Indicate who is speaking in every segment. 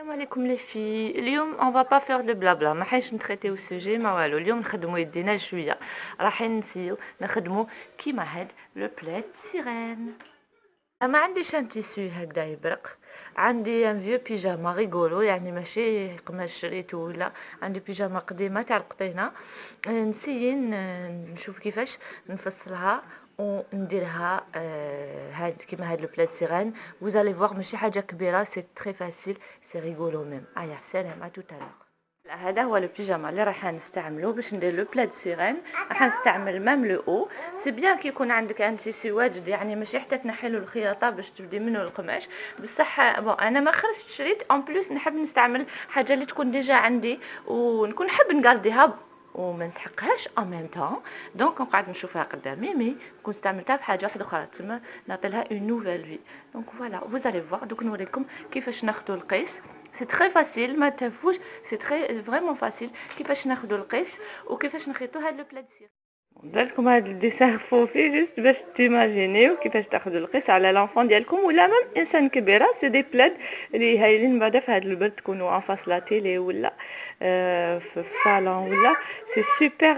Speaker 1: السلام عليكم لي في. اليوم اون با با فير دو بلا ما حاش نتريتيو السوجي ما والو. اليوم نخدموا يدينا شويه، رايحين نسيو نخدموا كيما هاد لو بلاد سيرين. ما عنديش ان تيسو هكذا يبرق، عندي ان فيو بيجاما ريغولو، يعني ماشي قماش شريته ولا، عندي بيجاما قديمه تاع القطينه. نسيين نشوف كيفاش نفصلها ونديرها هاد كيما هاد لو بلاد سيرين. vous allez voir ماشي حاجه كبيره، سي تري فاسيل، سي ريغولو ميم. سلام، ا توتالور. هذا هو لو بيجاما اللي راح نستعملو باش ندير لو بلاد سيرين. راح نستعمل مام لو او. سي بيان كي يكون عندك ان تيسي واجد، يعني ماشي حتى تنحيلو الخياطه باش تبدي منه القماش. بصح بون انا ما خرجت شريت اون بليس، نحب نستعمل حاجه اللي تكون ديجا عندي ونكون نحب نقرديها وما نسحقهاش ان ميم طون. دونك نقعد نشوفها قدامي، مي نكون استعملتها بحاجه واحده اخرى تما نعطي لها اون نوفيل في. دونك فوالا vous allez voir. دوك نوريكم كيفاش ناخذوا القيس. سي تري فاسيل، ما تهفوش، سي تري فريمون فاسيل كيفاش ناخذوا القيس وكيفاش نخيطوا هاد لو بلاد سير. درتكم هاد الديسان فوفي جوست باش تيماجينيو كيفاش تاخذوا القيس على لانفون ديالكم ولا ميم انسان كبيره. سي دي بلاد اللي هايلين بعدا في هاد البرد، تكونوا ان فاس لا تيلي ولا في الصالون ولا. سي سوبر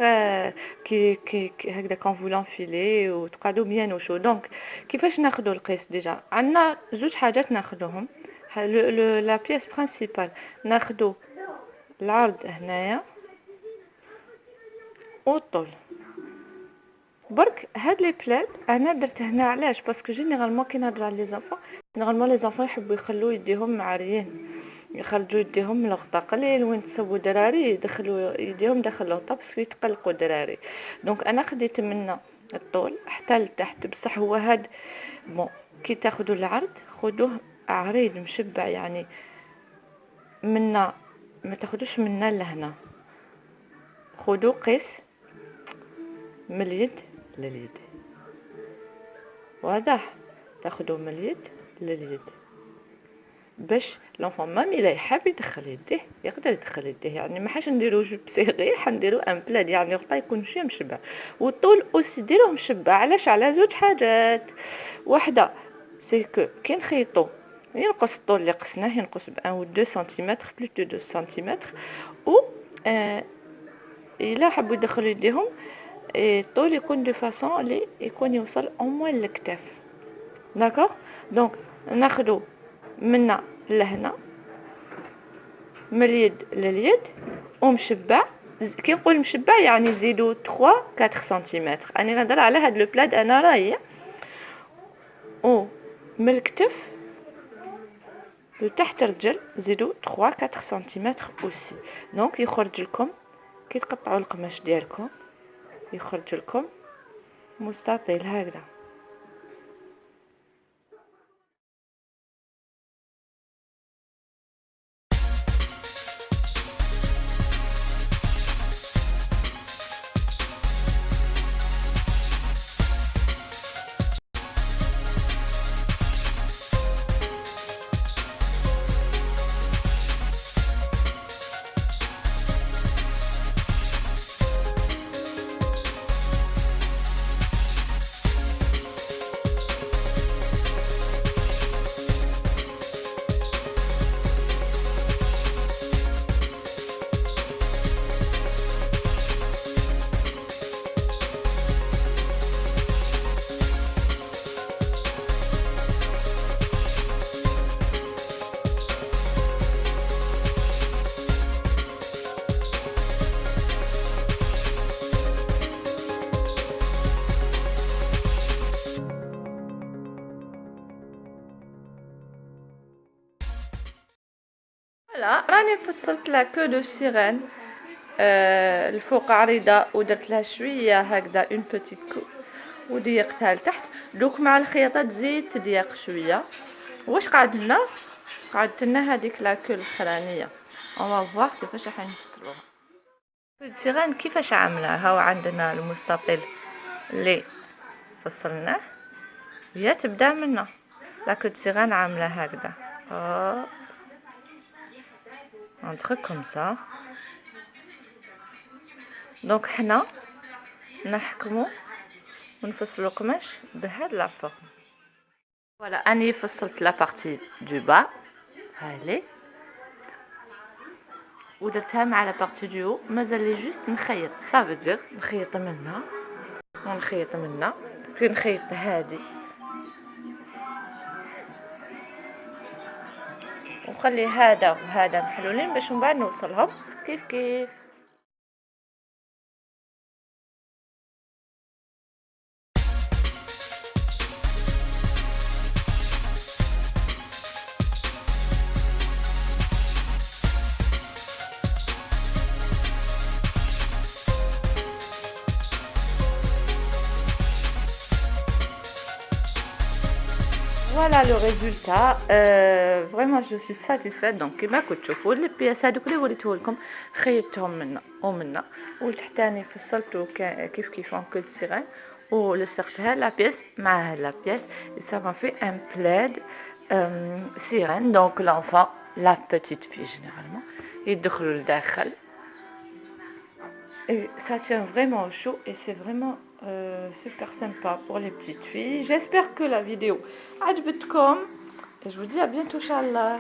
Speaker 1: كي هكذا كون فو لانفيلي وتقعدوا بيان وشو. دونك كيفاش ناخذوا القيس؟ ديجا عندنا زوج حاجات ناخذوهم. لا بيس برينسيبال ناخذوا العرض هنايا والطول. برك هاد لي بلاد انا درت هنا علاش؟ باسكو جينيرالمون كي نهضر على لي زانفون، جينيرالمون لي زانفون يحبوا يخلوا يديهم معريين، يخرجوا يديهم من الغطا قليل. وين تسووا دراري يدخلوا يديهم داخل الغطا باسكو يتقلقوا دراري. دونك انا خديت منا الطول حتى لتحت. بصح هو هاد بون كي تاخذوا العرض خذوه عريض مشبع، يعني منا ما تاخذوش منا لهنا، خذوا قيس من اليد لليد. واضح؟ تاخذوا من اليد لليد باش لونفون مام الا يحب يدخل يديه يقدر يدخل يديه. يعني ما حاش نديرو جوب صغير، حنديرو ان بلاد يعني الغطا يكون شويه مشبع، والطول اوسي ديروه مشبع. علاش؟ على زوج حاجات. واحده سي كو كي نخيطو ينقص الطول اللي قسناه، ينقص ب 1 و 2 سنتيمتر، بلوس دو 2 سنتيمتر. و الا حبوا يدخلوا يديهم الطول يكون دو فاصون اللي يكون يوصل او موان للكتاف. داكوغ؟ دونك ناخذو منا لهنا، من اليد لليد ومشبع. كي نقول مشبع يعني نزيدو 3 4 سنتيمتر. انا نهضر على هاد لو بلاد انا راهي. و من الكتف لتحت الرجل زيدو 3 4 سنتيمتر اوسي. دونك يخرج لكم كي تقطعوا القماش ديالكم يخرج لكم مستطيل هكذا. لا راني فصلت لا كو دو سيرين الفوق عريضه ودرت لها شويه هكذا اون بوتيت كو وضيقتها لتحت. دوك مع الخياطه تزيد تضيق شويه. واش قعد لنا؟ قعدت لنا هذيك لا كو الاخرانيه. اون فوا كيفاش راح نفصلوها. السيرين كيفاش عامله؟ هاو عندنا المستطيل اللي فصلناه، هي تبدا منه لا كو سيرين عامله هكذا un truc comme ça. دونك حنا نحكمو ونفصلو القماش بهاد لا فورم. فوالا اني فصلت لا بارتي دو با. هالي ودرتها مع لا بارتي دو هو مازال لي جوست نخيط صافي دير نخيط منها ونخيط منها كي نخيط هادي ونخلي هذا وهذا محلولين باش من بعد نوصلهم كيف كيف. Voilà le résultat. Vraiment je suis satisfaite. Donc كما كنتوا تشوفوا البياس هذوك اللي وريته لكم خيطتهم منا ومنا والتحتاني فصلته كيف en queue de sirène ولصقتها لا بياس مع لا بياس et ça m'a fait un plaid sirène. Donc l'enfant, la petite fille généralement يدخلوا لداخل et ça tient vraiment chaud et c'est vraiment super sympa pour les petites filles. J'espère que la vidéo عجبتكم et je vous dis à bientôt, Inch'Allah.